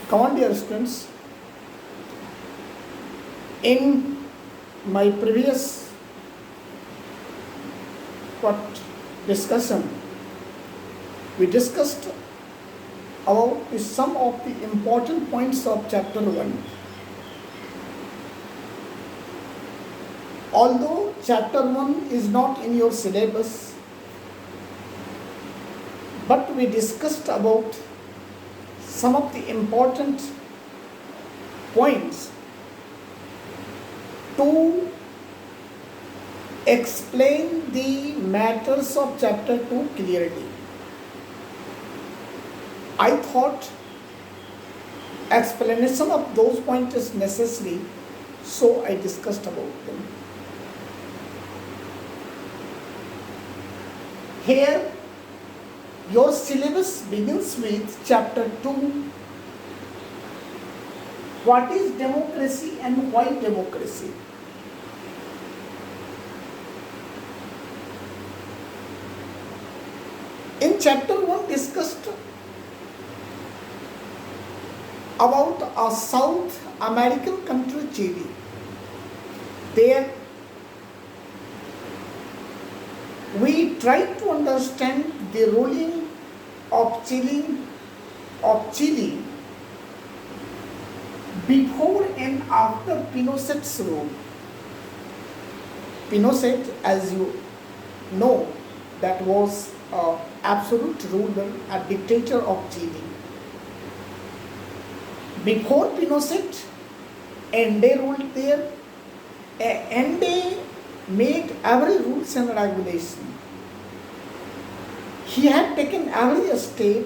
Come on, dear students. In my previous what discussion, we discussed about some of the important points of chapter 1. Although chapter 1 is not in your syllabus, but we discussed about some of the important points to explain the matters of chapter 2 clearly. I thought explanation of those points is necessary, so I discussed about them. Here, your syllabus begins with chapter 2. What is democracy and why democracy? In chapter 1 discussed about a South American country, Chile. There we tried to understand the ruling of Chile before and after Pinochet's rule. Pinochet, as you know, that was an absolute ruler, a dictator of Chile. Before Pinochet, Ende ruled there. Ende made every rules and regulation. He had taken every step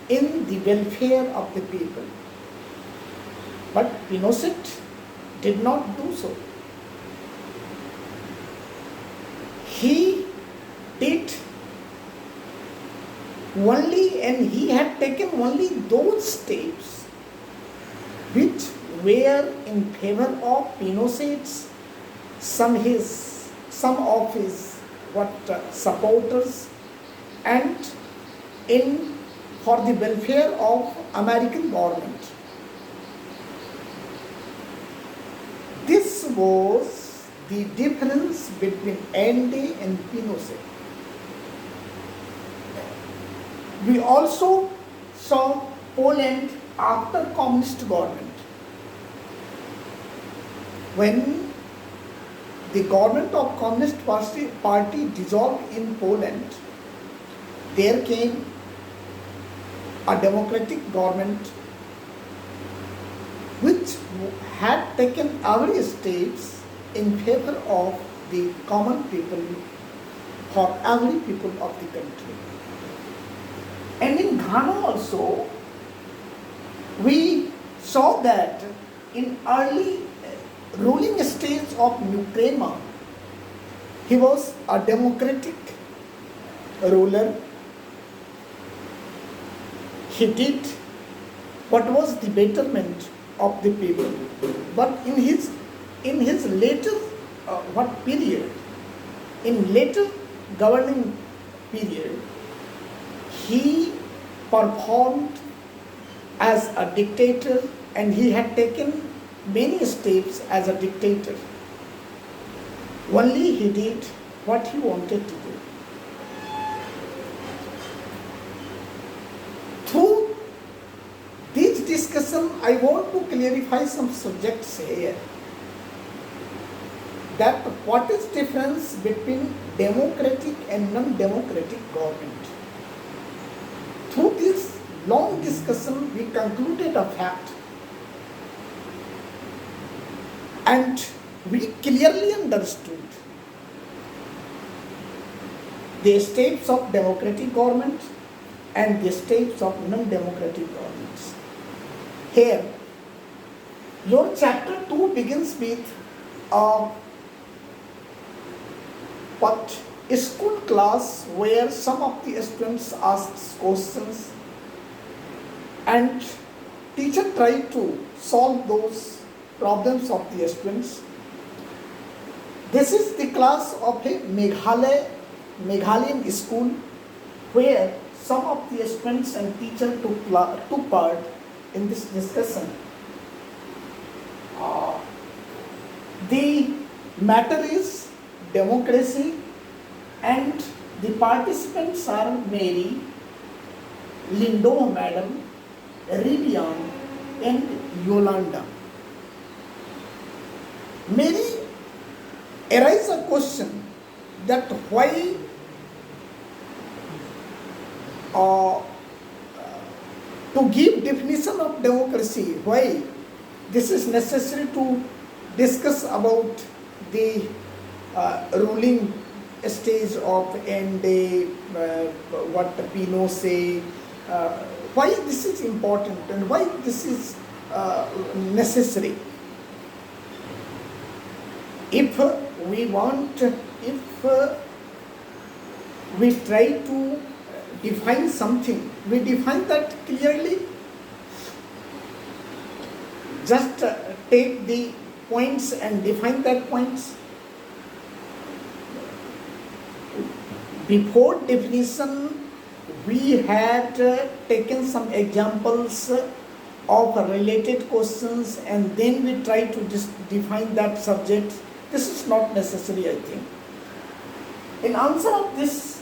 in the welfare of the people. But Pinochet did not do so. He did only, and he had taken only those steps which were in favor of Pinochet's, some of his supporters, and for the welfare of American government. This was the difference between Ende and Pinochet. We also saw Poland after communist government. When the government of Communist Party dissolved in Poland, there came a democratic government which had taken every steps in favor of the common people, for every people of the country. And in Ghana also, we saw that in early ruling stage of Nkrumah, he was a democratic ruler. He did what was the betterment of the people. But in his later period, in later governing period, he performed as a dictator, and he had taken many steps as a dictator. Only he did what he wanted to do. Through this discussion, I want to clarify some subjects here. That what is difference between democratic and non-democratic government. Through this long discussion, we concluded a fact. And we clearly understood the steps of democratic government and the steps of non-democratic governments. Here, your chapter 2 begins with a school class where some of the students asked questions and teacher tried to solve those problems of the students. This is the class of a Meghalayan school where some of the students and teacher took part in this discussion. The matter is democracy, and the participants are Mary, Lindo Madam, Rivian, and Yolanda. Mary arise a question that why to give definition of democracy, why this is necessary to discuss about the ruling stage of and what Pino say, why this is important and why this is necessary. If we try to define something, we define that clearly. Just take the points and define that points. Before definition, we had taken some examples of related questions, and then we try to define that subject. This is not necessary, I think. In answer of this,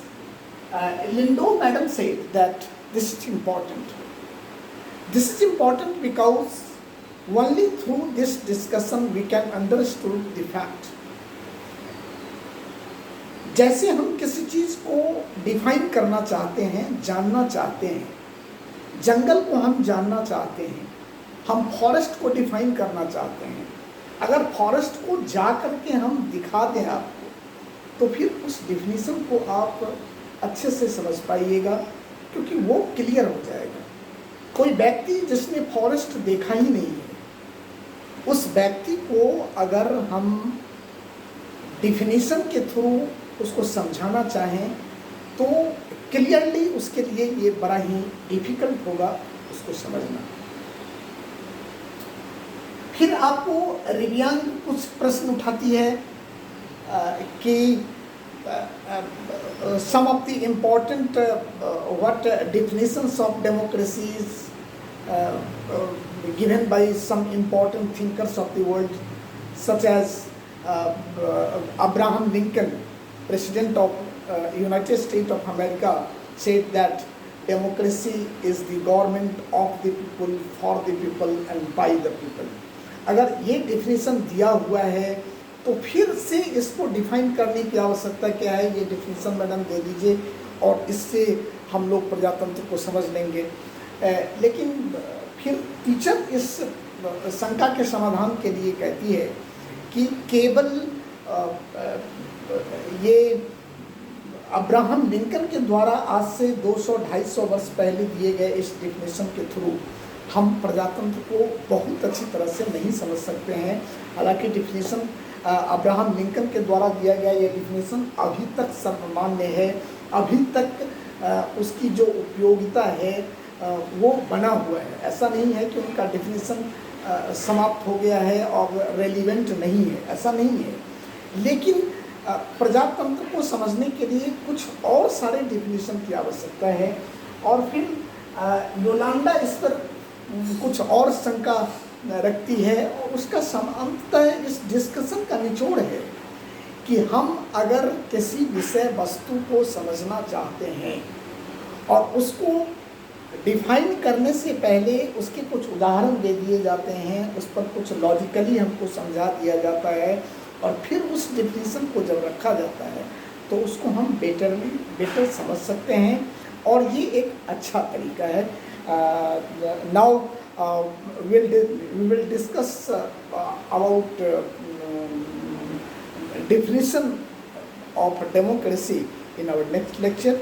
Lindo Madam said that this is important. This is important because only through this discussion we can understand the fact. जैसे हम किसी चीज़ को define करना चाहते हैं, जानना चाहते हैं, जंगल को हम जानना चाहते हैं, हम फॉरेस्ट को डिफाइन करना चाहते हैं, अगर फॉरेस्ट को जा करके हम दिखा दें आपको, तो फिर उस डिफिनीशन को आप अच्छे से समझ पाइएगा, क्योंकि वो क्लियर हो जाएगा। कोई व्यक्ति जिसने फॉरेस्ट देखा ही नहीं है, उस व्यक्ति को अगर हम डिफिनीशन के थ्रू उसको समझाना चाहें तो क्लियरली उसके लिए ये बड़ा ही डिफिकल्ट होगा उसको समझना। फिर आपको रिवियान कुछ प्रश्न उठाती है कि some of the important what definitions of democracy is given by some important thinkers of the world, such as Abraham Lincoln, President of United States of America, said that democracy is the government of the people, for the people and by the people. अगर ये definition दिया हुआ है तो फिर से इसको define करने की आवश्यकता क्या है, ये डिफिनीशन मैडम दे दीजिए और इससे हम लोग प्रजातंत्र को समझ लेंगे। लेकिन फिर टीचर इस शंका के समाधान के लिए कहती है कि केवल ये अब्राहम लिंकन के द्वारा आज से 200-250 वर्ष पहले दिए गए इस डिफिनीशन के थ्रू हम प्रजातंत्र को बहुत अच्छी तरह से नहीं समझ सकते हैं। हालांकि डिफिनीशन अब्राहम लिंकन के द्वारा दिया गया ये डिफिनीशन अभी तक सर्वमान्य है, अभी तक उसकी जो उपयोगिता है वो बना हुआ है। ऐसा नहीं है कि उनका डिफिनीशन समाप्त हो गया है और रेलिवेंट नहीं है, ऐसा नहीं है। लेकिन प्रजातंत्र को समझने के लिए कुछ और सारे डिफिनीशन की आवश्यकता है। और फिर योलांडा इस पर कुछ और शंका रखती है और उसका अंततः इस डिस्कशन का निचोड़ है कि हम अगर किसी विषय वस्तु को समझना चाहते हैं और उसको डिफाइन करने से पहले उसके कुछ उदाहरण दे दिए जाते हैं, उस पर कुछ लॉजिकली हमको समझा दिया जाता है और फिर उस डिफिनीशन को जब रखा जाता है तो उसको हम बेटर समझ सकते हैं और ये एक अच्छा तरीका है। Now we will discuss about definition of democracy in our next lecture.